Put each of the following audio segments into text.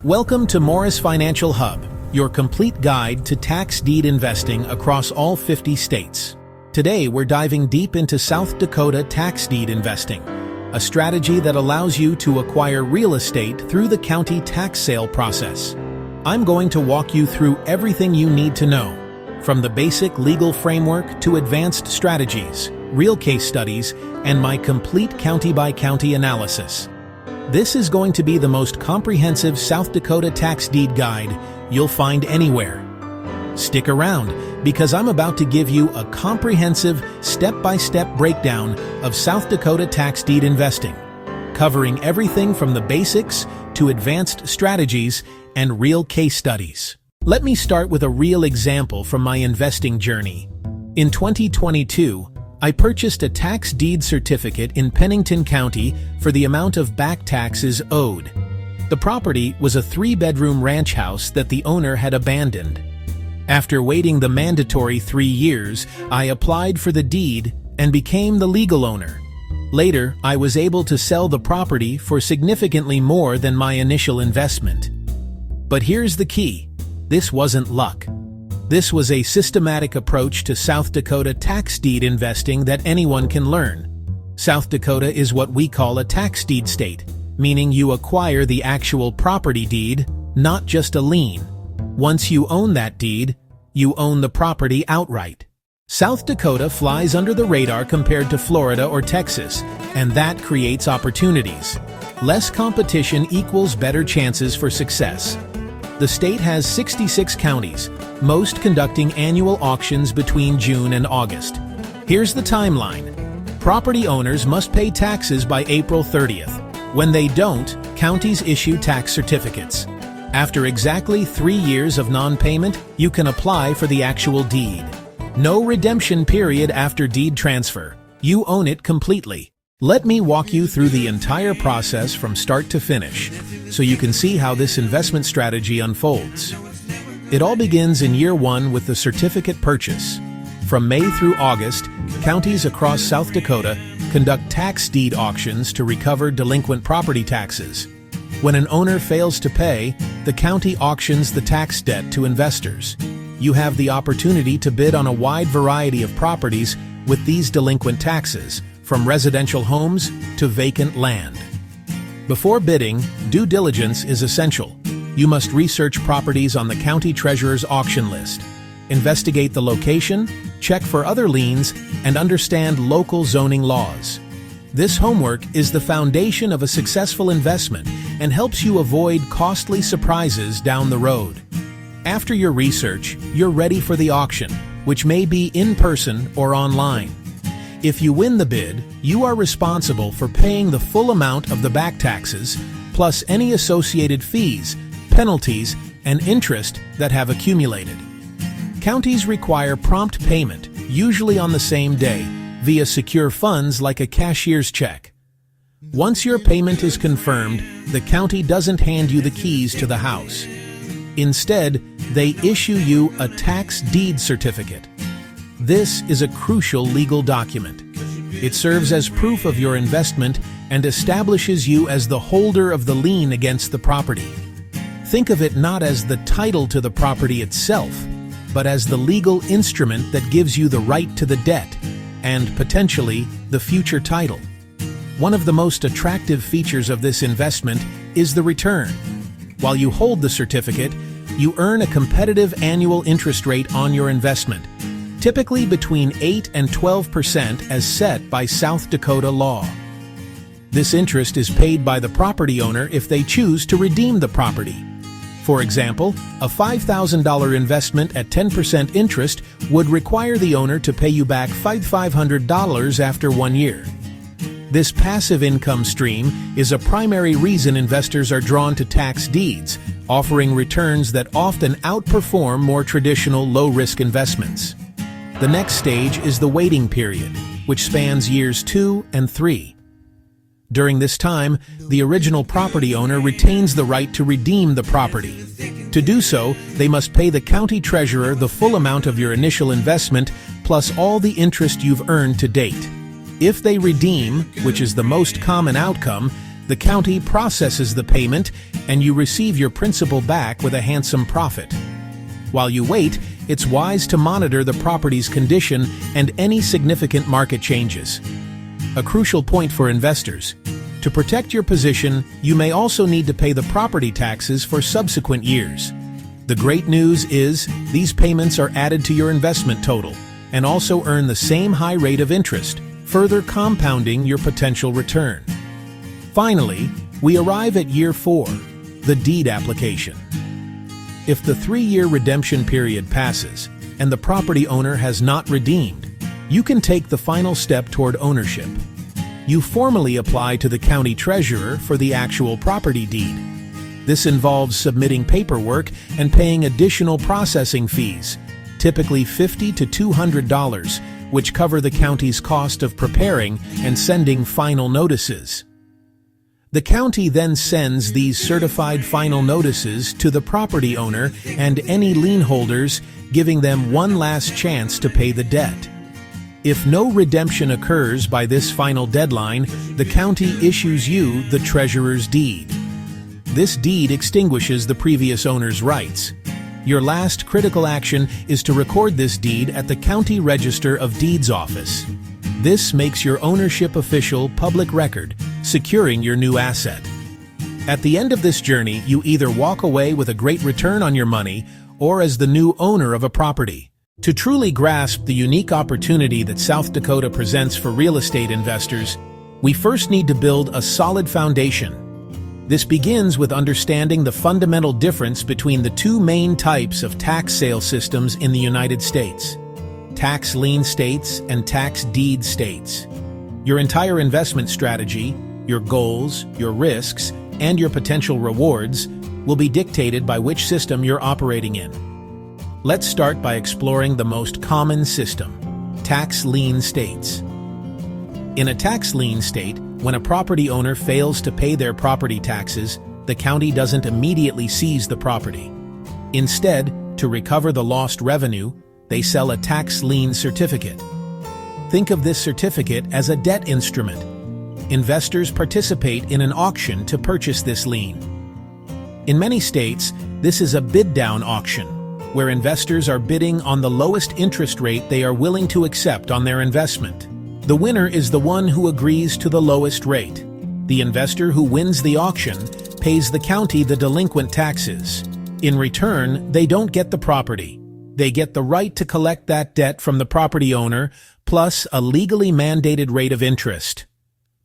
Welcome to Morris Financial Hub, your complete guide to tax deed investing across all 50 states. Today, we're diving deep into South Dakota tax deed investing, a strategy that allows you to acquire real estate through the county tax sale process. I'm going to walk you through everything you need to know, from the basic legal framework to advanced strategies, real case studies, and my complete county-by-county analysis. This is going to be the most comprehensive South Dakota tax deed guide you'll find anywhere. Stick around, because I'm about to give you a comprehensive, step-by-step breakdown of South Dakota tax deed investing, covering everything from the basics to advanced strategies and real case studies. Let me start with a real example from my investing journey. In 2022, I purchased a tax deed certificate in Pennington County for the amount of back taxes owed. The property was a 3-bedroom ranch house that the owner had abandoned. After waiting the mandatory 3 years, I applied for the deed and became the legal owner. Later, I was able to sell the property for significantly more than my initial investment. But here's the key: this wasn't luck. This was a systematic approach to South Dakota tax deed investing that anyone can learn. South Dakota is what we call a tax deed state, meaning you acquire the actual property deed, not just a lien. Once you own that deed, you own the property outright. South Dakota flies under the radar compared to Florida or Texas, and that creates opportunities. Less competition equals better chances for success. The state has 66 counties, most conducting annual auctions between June and August. Here's the timeline. Property owners must pay taxes by April 30th. When they don't, counties issue tax certificates. After exactly 3 years of non-payment, you can apply for the actual deed. No redemption period after deed transfer. You own it completely. Let me walk you through the entire process from start to finish, so you can see how this investment strategy unfolds. It all begins in year 1 with the certificate purchase. From May through August, counties across South Dakota conduct tax deed auctions to recover delinquent property taxes. When an owner fails to pay, the county auctions the tax debt to investors. You have the opportunity to bid on a wide variety of properties with these delinquent taxes, from residential homes to vacant land. Before bidding, due diligence is essential. You must research properties on the county treasurer's auction list, investigate the location, check for other liens, and understand local zoning laws. This homework is the foundation of a successful investment and helps you avoid costly surprises down the road. After your research, you're ready for the auction, which may be in person or online. If you win the bid, you are responsible for paying the full amount of the back taxes, plus any associated fees, penalties, and interest that have accumulated. Counties require prompt payment, usually on the same day, via secure funds like a cashier's check. Once your payment is confirmed, the county doesn't hand you the keys to the house. Instead, they issue you a tax deed certificate. This is a crucial legal document. It serves as proof of your investment and establishes you as the holder of the lien against the property. Think of it not as the title to the property itself, but as the legal instrument that gives you the right to the debt and, potentially, the future title. One of the most attractive features of this investment is the return. While you hold the certificate, you earn a competitive annual interest rate on your investment, typically between 8 and 12% as set by South Dakota law. This interest is paid by the property owner if they choose to redeem the property. For example, a $5,000 investment at 10% interest would require the owner to pay you back $500 after 1 year. This passive income stream is a primary reason investors are drawn to tax deeds, offering returns that often outperform more traditional low-risk investments. The next stage is the waiting period, which spans years 2 and 3. During this time, the original property owner retains the right to redeem the property. To do so, they must pay the county treasurer the full amount of your initial investment plus all the interest you've earned to date. If they redeem, which is the most common outcome, The county processes the payment, and you receive your principal back with a handsome profit. While you wait, it's wise to monitor the property's condition and any significant market changes. A crucial point for investors: to protect your position, you may also need to pay the property taxes for subsequent years. The great news is these payments are added to your investment total and also earn the same high rate of interest, further compounding your potential return. Finally, we arrive at year 4, the deed application. If the 3-year redemption period passes and the property owner has not redeemed, you can take the final step toward ownership. You formally apply to the county treasurer for the actual property deed. This involves submitting paperwork and paying additional processing fees, typically $50 to $200, which cover the county's cost of preparing and sending final notices. The county then sends these certified final notices to the property owner and any lien holders, giving them one last chance to pay the debt. If no redemption occurs by this final deadline, the county issues you the treasurer's deed. This deed extinguishes the previous owner's rights. Your last critical action is to record this deed at the County Register of Deeds office. This makes your ownership official public record, securing your new asset. At the end of this journey, you either walk away with a great return on your money or as the new owner of a property. To truly grasp the unique opportunity that South Dakota presents for real estate investors, we first need to build a solid foundation. This begins with understanding the fundamental difference between the two main types of tax sale systems in the United States: tax lien states and tax deed states. Your entire investment strategy, your goals, your risks, and your potential rewards will be dictated by which system you're operating in. Let's start by exploring the most common system: tax lien states. In a tax lien state, when a property owner fails to pay their property taxes, the county doesn't immediately seize the property. Instead, to recover the lost revenue, they sell a tax lien certificate. Think of this certificate as a debt instrument. Investors participate in an auction to purchase this lien. In many states, this is a bid-down auction, where investors are bidding on the lowest interest rate they are willing to accept on their investment. The winner is the one who agrees to the lowest rate. The investor who wins the auction pays the county the delinquent taxes. In return, they don't get the property. They get the right to collect that debt from the property owner, plus a legally mandated rate of interest.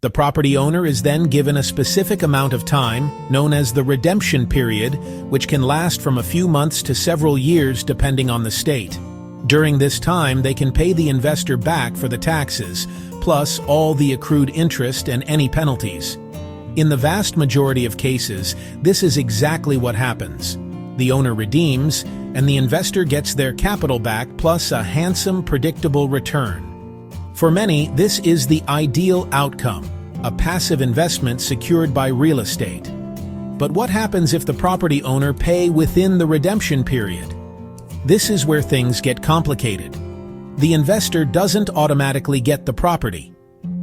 The property owner is then given a specific amount of time, known as the redemption period, which can last from a few months to several years depending on the state. During this time, they can pay the investor back for the taxes, plus all the accrued interest and any penalties. In the vast majority of cases, this is exactly what happens. The owner redeems, and the investor gets their capital back plus a handsome, predictable return. For many, this is the ideal outcome, a passive investment secured by real estate. But what happens if the property owner pays within the redemption period? This is where things get complicated. The investor doesn't automatically get the property.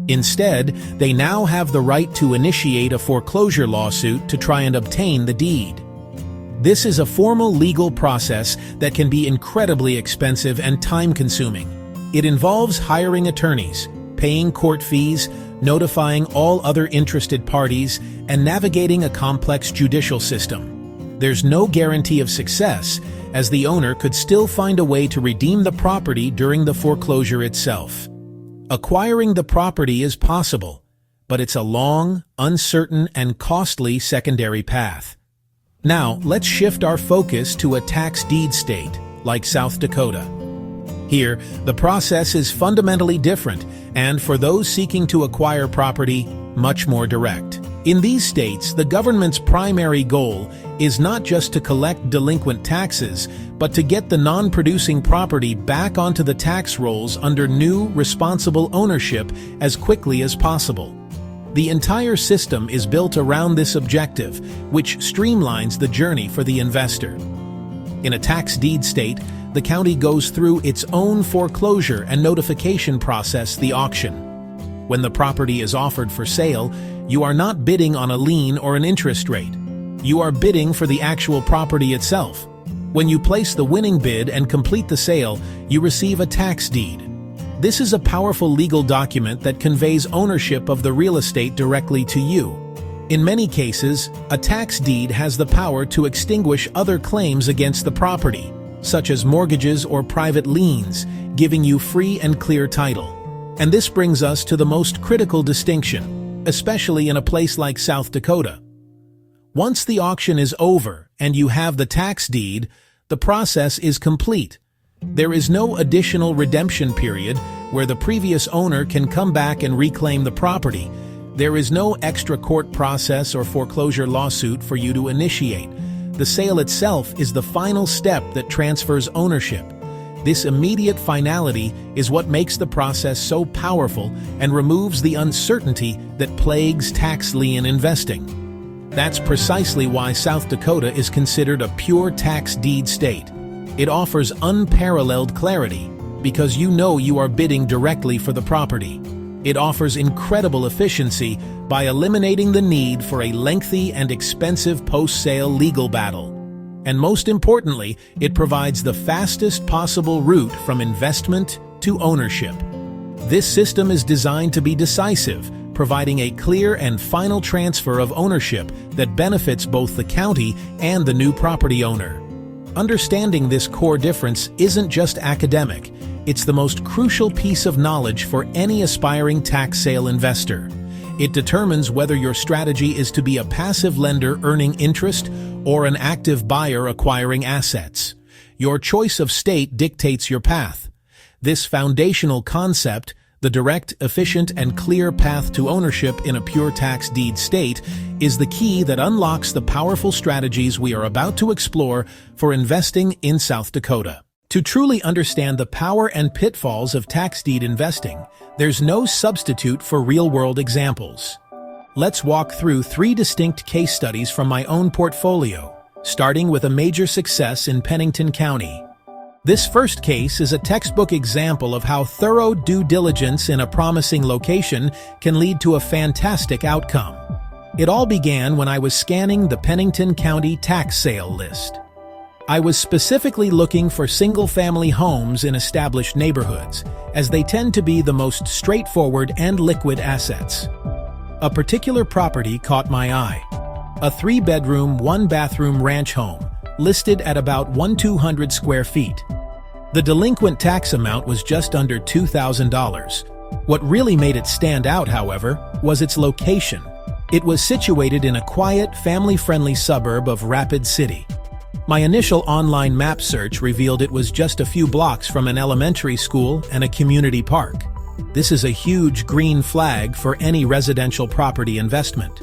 Instead, they now have the right to initiate a foreclosure lawsuit to try and obtain the deed. This is a formal legal process that can be incredibly expensive and time-consuming. It involves hiring attorneys, paying court fees, notifying all other interested parties, and navigating a complex judicial system. There's no guarantee of success, as the owner could still find a way to redeem the property during the foreclosure itself. Acquiring the property is possible, but it's a long, uncertain, and costly secondary path. Now, let's shift our focus to a tax deed state, like South Dakota. Here, the process is fundamentally different, and for those seeking to acquire property, much more direct. In these states, the government's primary goal is not just to collect delinquent taxes, but to get the non-producing property back onto the tax rolls under new, responsible ownership as quickly as possible. The entire system is built around this objective, which streamlines the journey for the investor. In a tax deed state, the county goes through its own foreclosure and notification process, the auction. When the property is offered for sale, you are not bidding on a lien or an interest rate. You are bidding for the actual property itself. When you place the winning bid and complete the sale, you receive a tax deed. This is a powerful legal document that conveys ownership of the real estate directly to you. In many cases, a tax deed has the power to extinguish other claims against the property, such as mortgages or private liens, giving you free and clear title. And this brings us to the most critical distinction, especially in a place like South Dakota. Once the auction is over and you have the tax deed, the process is complete. There is no additional redemption period where the previous owner can come back and reclaim the property. There is no extra court process or foreclosure lawsuit for you to initiate. The sale itself is the final step that transfers ownership. This immediate finality is what makes the process so powerful and removes the uncertainty that plagues tax lien investing. That's precisely why South Dakota is considered a pure tax deed state. It offers unparalleled clarity because you know you are bidding directly for the property. It offers incredible efficiency by eliminating the need for a lengthy and expensive post-sale legal battle. And most importantly, it provides the fastest possible route from investment to ownership. This system is designed to be decisive, providing a clear and final transfer of ownership that benefits both the county and the new property owner. Understanding this core difference isn't just academic, it's the most crucial piece of knowledge for any aspiring tax sale investor. It determines whether your strategy is to be a passive lender earning interest or an active buyer acquiring assets. Your choice of state dictates your path. This foundational concept, the direct, efficient, and clear path to ownership in a pure tax deed state, is the key that unlocks the powerful strategies we are about to explore for investing in South Dakota. To truly understand the power and pitfalls of tax deed investing, there's no substitute for real-world examples. Let's walk through 3 distinct case studies from my own portfolio, starting with a major success in Pennington County. This first case is a textbook example of how thorough due diligence in a promising location can lead to a fantastic outcome. It all began when I was scanning the Pennington County tax sale list. I was specifically looking for single-family homes in established neighborhoods, as they tend to be the most straightforward and liquid assets. A particular property caught my eye. A 3-bedroom, 1-bathroom ranch home, listed at about 1,200 square feet. The delinquent tax amount was just under $2,000. What really made it stand out, however, was its location. It was situated in a quiet, family-friendly suburb of Rapid City. My initial online map search revealed it was just a few blocks from an elementary school and a community park. This is a huge green flag for any residential property investment.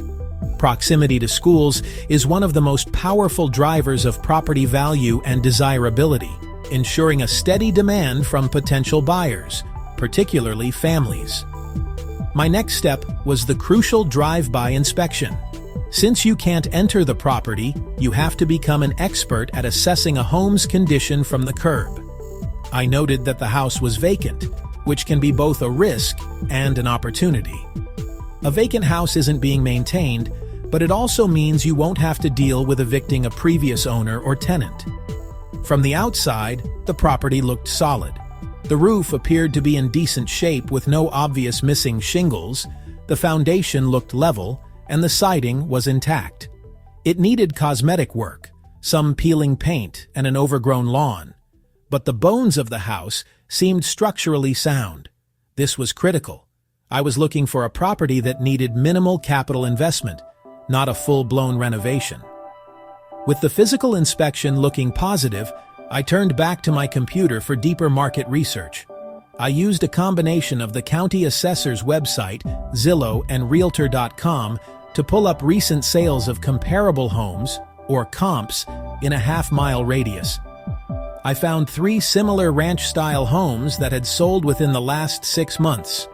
Proximity to schools is one of the most powerful drivers of property value and desirability, ensuring a steady demand from potential buyers, particularly families. My next step was the crucial drive-by inspection. Since you can't enter the property, you have to become an expert at assessing a home's condition from the curb. I noted that the house was vacant, which can be both a risk and an opportunity. A vacant house isn't being maintained, but it also means you won't have to deal with evicting a previous owner or tenant. From the outside, the property looked solid. The roof appeared to be in decent shape with no obvious missing shingles, the foundation looked level, and the siding was intact. It needed cosmetic work, some peeling paint and an overgrown lawn. But the bones of the house seemed structurally sound. This was critical. I was looking for a property that needed minimal capital investment, not a full-blown renovation. With the physical inspection looking positive, I turned back to my computer for deeper market research. I used a combination of the county assessor's website, Zillow, and Realtor.com to pull up recent sales of comparable homes, or comps, in a half-mile radius. I found 3 similar ranch-style homes that had sold within the last 6 months.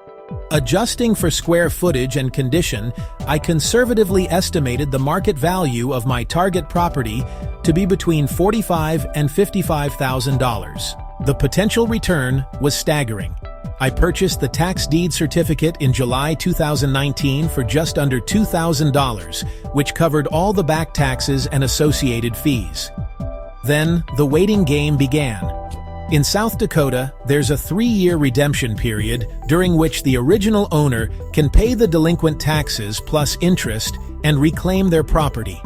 Adjusting for square footage and condition, I conservatively estimated the market value of my target property to be between $45,000 and $55,000. The potential return was staggering. I purchased the tax deed certificate in July 2019 for just under $2,000, which covered all the back taxes and associated fees. Then, the waiting game began. In South Dakota, there's a 3-year redemption period during which the original owner can pay the delinquent taxes plus interest and reclaim their property.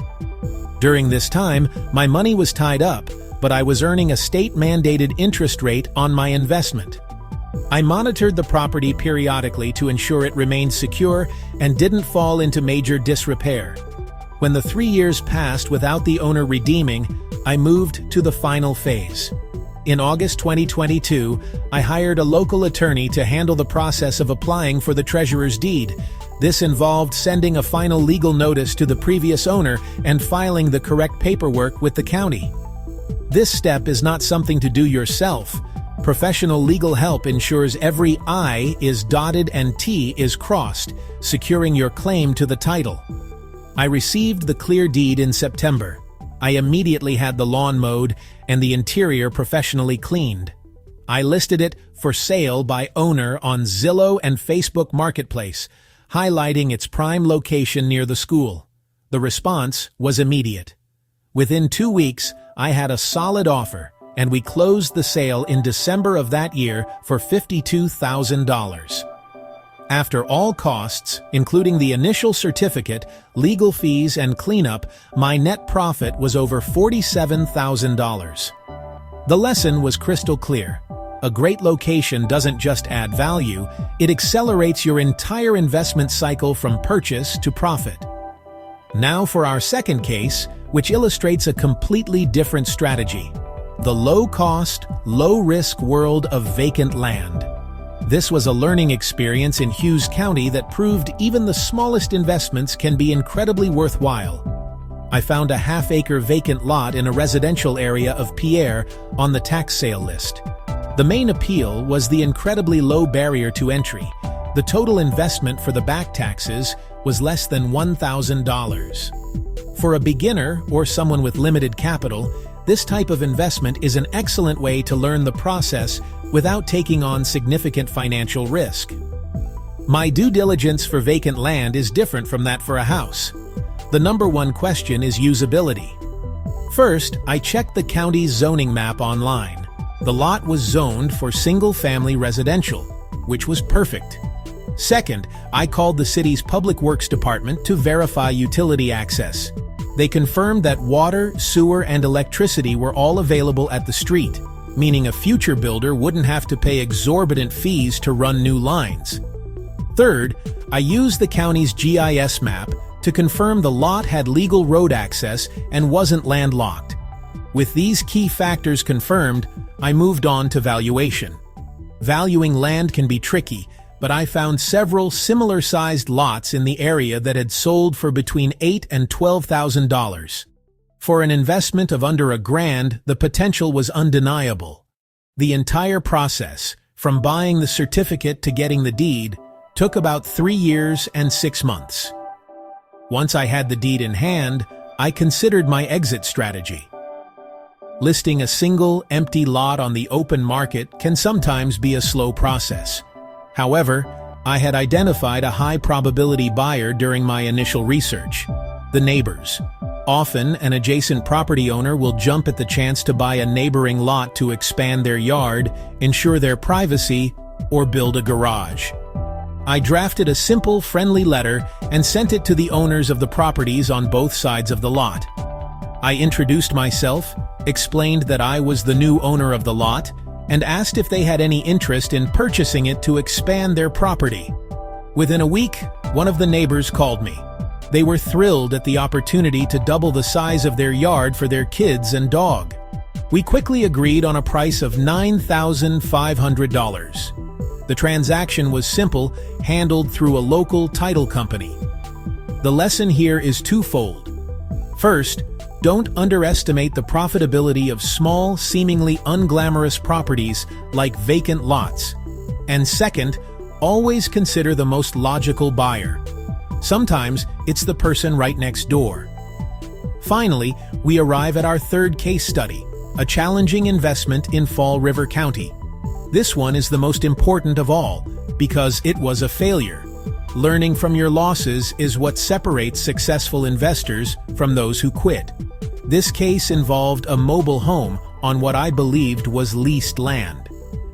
During this time, my money was tied up, but I was earning a state-mandated interest rate on my investment. I monitored the property periodically to ensure it remained secure and didn't fall into major disrepair. When the 3 years passed without the owner redeeming, I moved to the final phase. In August 2022, I hired a local attorney to handle the process of applying for the treasurer's deed. This involved sending a final legal notice to the previous owner and filing the correct paperwork with the county. This step is not something to do yourself. Professional legal help ensures every I is dotted and T is crossed, securing your claim to the title. I received the clear deed in September. I immediately had the lawn mowed and the interior professionally cleaned. I listed it for sale by owner on Zillow and Facebook Marketplace, highlighting its prime location near the school. The response was immediate. Within 2 weeks, I had a solid offer, and we closed the sale in December of that year for $52,000. After all costs, including the initial certificate, legal fees, and cleanup, my net profit was over $47,000. The lesson was crystal clear. A great location doesn't just add value, it accelerates your entire investment cycle from purchase to profit. Now for our second case, which illustrates a completely different strategy. The low-cost, low-risk world of vacant land. This was a learning experience in Hughes County that proved even the smallest investments can be incredibly worthwhile. I found a half-acre vacant lot in a residential area of Pierre on the tax sale list. The main appeal was the incredibly low barrier to entry. The total investment for the back taxes was less than $1,000. For a beginner or someone with limited capital, this type of investment is an excellent way to learn the process without taking on significant financial risk. My due diligence for vacant land is different from that for a house. The number one question is usability. First, I checked the county's zoning map online. The lot was zoned for single-family residential, which was perfect. Second, I called the city's Public Works Department to verify utility access. They confirmed that water, sewer, and electricity were all available at the street, meaning a future builder wouldn't have to pay exorbitant fees to run new lines. Third, I used the county's GIS map to confirm the lot had legal road access and wasn't landlocked. With these key factors confirmed, I moved on to valuation. Valuing land can be tricky, but I found several similar-sized lots in the area that had sold for between $8,000 and $12,000. For an investment of under $1,000, the potential was undeniable. The entire process, from buying the certificate to getting the deed, took about 3 years and 6 months. Once I had the deed in hand, I considered my exit strategy. Listing a single, empty lot on the open market can sometimes be a slow process. However, I had identified a high-probability buyer during my initial research: the neighbors. Often, an adjacent property owner will jump at the chance to buy a neighboring lot to expand their yard, ensure their privacy, or build a garage. I drafted a simple, friendly letter and sent it to the owners of the properties on both sides of the lot. I introduced myself, explained that I was the new owner of the lot, and asked if they had any interest in purchasing it to expand their property. Within a week, one of the neighbors called me. They were thrilled at the opportunity to double the size of their yard for their kids and dog. We quickly agreed on a price of $9,500. The transaction was simple, handled through a local title company. The lesson here is twofold. First, don't underestimate the profitability of small, seemingly unglamorous properties like vacant lots. And second, always consider the most logical buyer. Sometimes it's the person right next door. Finally, we arrive at our third case study, a challenging investment in Fall River County. This one is the most important of all, because it was a failure. Learning from your losses is what separates successful investors from those who quit. This case involved a mobile home on what I believed was leased land.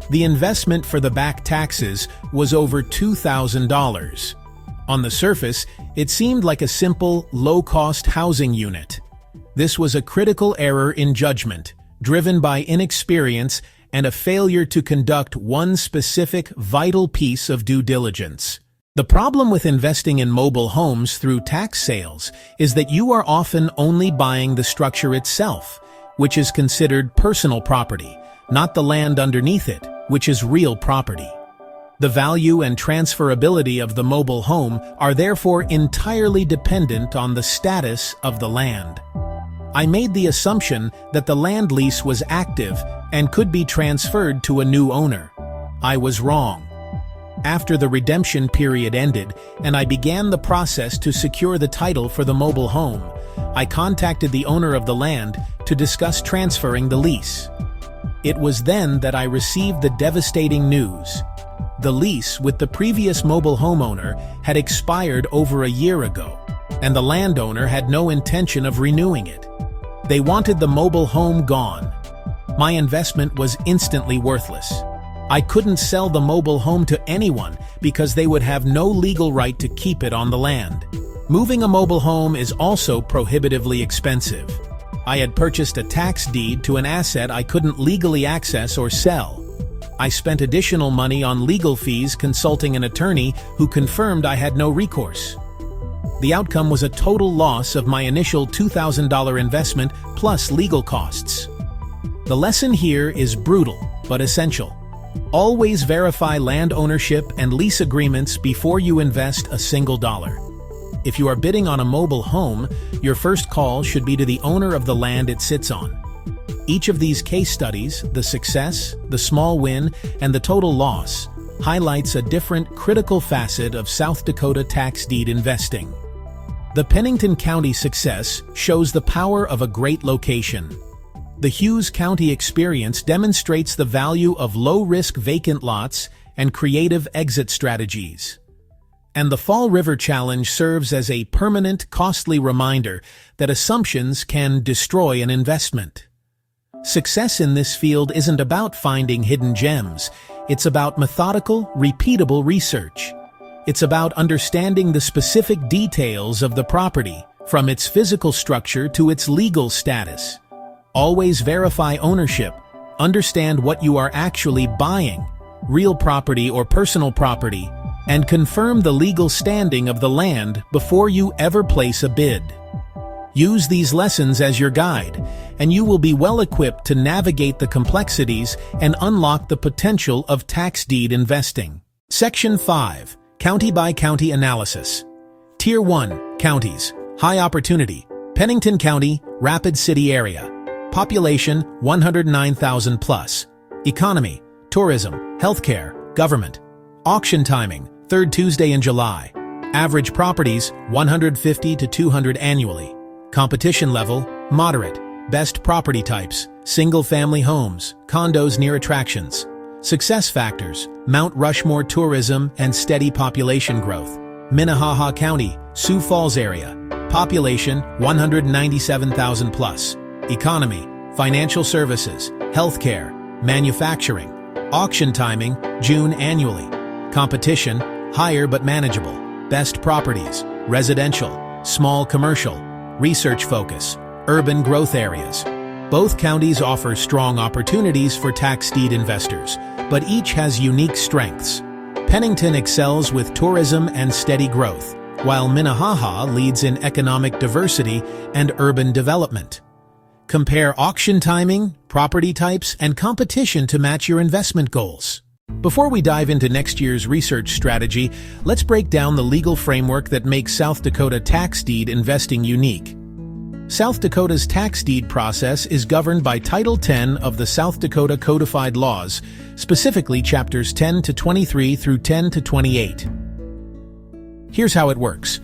The investment for the back taxes was over $2,000. On the surface, it seemed like a simple, low-cost housing unit. This was a critical error in judgment, driven by inexperience and a failure to conduct one specific, vital piece of due diligence. The problem with investing in mobile homes through tax sales is that you are often only buying the structure itself, which is considered personal property, not the land underneath it, which is real property. The value and transferability of the mobile home are therefore entirely dependent on the status of the land. I made the assumption that the land lease was active and could be transferred to a new owner. I was wrong. After the redemption period ended and I began the process to secure the title for the mobile home, I contacted the owner of the land to discuss transferring the lease. It was then that I received the devastating news. The lease with the previous mobile homeowner had expired over a year ago, and the landowner had no intention of renewing it. They wanted the mobile home gone. My investment was instantly worthless. I couldn't sell the mobile home to anyone because they would have no legal right to keep it on the land. Moving a mobile home is also prohibitively expensive. I had purchased a tax deed to an asset I couldn't legally access or sell. I spent additional money on legal fees consulting an attorney who confirmed I had no recourse. The outcome was a total loss of my initial $2,000 investment plus legal costs. The lesson here is brutal, but essential. Always verify land ownership and lease agreements before you invest a single dollar. If you are bidding on a mobile home, your first call should be to the owner of the land it sits on. Each of these case studies, the success, the small win, and the total loss, highlights a different critical facet of South Dakota tax deed investing. The Pennington County success shows the power of a great location. The Hughes County experience demonstrates the value of low-risk vacant lots and creative exit strategies. And the Fall River Challenge serves as a permanent, costly reminder that assumptions can destroy an investment. Success in this field isn't about finding hidden gems. It's about methodical, repeatable research. It's about understanding the specific details of the property, from its physical structure to its legal status. Always verify ownership. Understand what you are actually buying, real property or personal property, and confirm the legal standing of the land before you ever place a bid. Use these lessons as your guide, and you will be well equipped to navigate the complexities and unlock the potential of tax deed investing. Section 5. County by County Analysis. Tier 1. Counties. High Opportunity. Pennington County, Rapid City Area. Population 109,000 plus. Economy, tourism, healthcare, government. Auction timing, third Tuesday in July. Average properties, 150 to 200 annually. Competition level, moderate. Best property types, single-family homes, condos near attractions. Success factors, Mount Rushmore tourism and steady population growth. Minnehaha County, Sioux Falls area. Population, 197,000 plus. Economy, financial services, healthcare, manufacturing. Auction timing, June annually. Competition, higher but manageable. Best properties, residential, small commercial. Research focus, urban growth areas. Both counties offer strong opportunities for tax deed investors, but each has unique strengths. Pennington excels with tourism and steady growth, while Minnehaha leads in economic diversity and urban development. Compare auction timing, property types, and competition to match your investment goals. Before we dive into next year's research strategy, let's break down the legal framework that makes South Dakota tax deed investing unique. South Dakota's tax deed process is governed by Title 10 of the South Dakota Codified Laws, specifically Chapters 10 to 23 through 10 to 28. Here's how it works.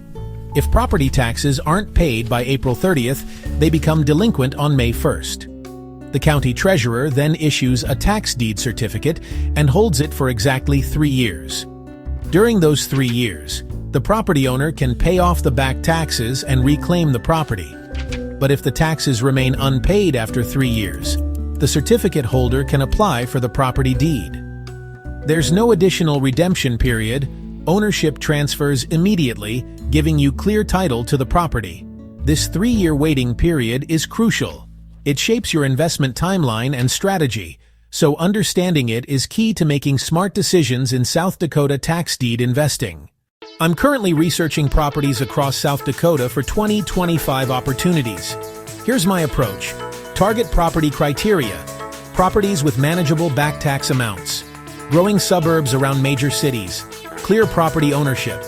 If property taxes aren't paid by April 30th, they become delinquent on May 1st. The county treasurer then issues a tax deed certificate and holds it for exactly 3 years. During those 3 years, the property owner can pay off the back taxes and reclaim the property. But if the taxes remain unpaid after 3 years, the certificate holder can apply for the property deed. There's no additional redemption period. Ownership transfers immediately, giving you clear title to the property. This 3-year waiting period is crucial. It shapes your investment timeline and strategy, so understanding it is key to making smart decisions in South Dakota tax deed investing. I'm currently researching properties across South Dakota for 2025 opportunities. Here's my approach. Target property criteria: properties with manageable back tax amounts, growing suburbs around major cities, clear property ownership.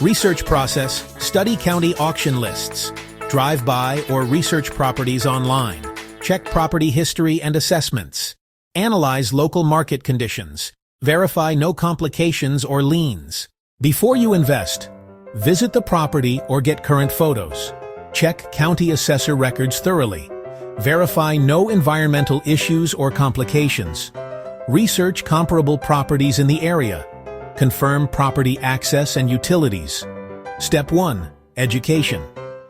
Research process: study county auction lists, drive by or research properties online, check property history and assessments, analyze local market conditions, verify no complications or liens. Before you invest, visit the property or get current photos. Check county assessor records thoroughly. Verify no environmental issues or complications. Research comparable properties in the area. Confirm property access and utilities. Step 1. Education.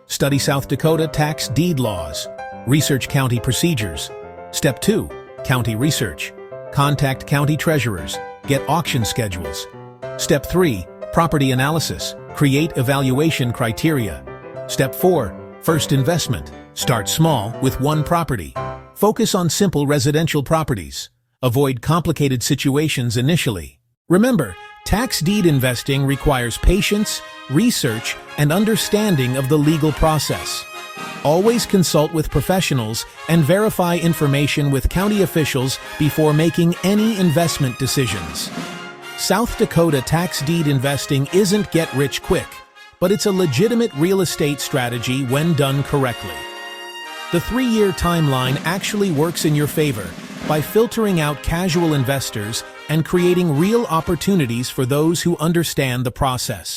Study South Dakota tax deed laws. Research county procedures. Step 2. County research. Contact county treasurers. Get auction schedules. Step 3. Property analysis. Create evaluation criteria. Step 4. First investment. Start small with one property. Focus on simple residential properties. Avoid complicated situations initially. Remember, tax deed investing requires patience, research, and understanding of the legal process. Always consult with professionals and verify information with county officials before making any investment decisions. South Dakota tax deed investing isn't get-rich-quick, but it's a legitimate real estate strategy when done correctly. The 3-year timeline actually works in your favor by filtering out casual investors and creating real opportunities for those who understand the process.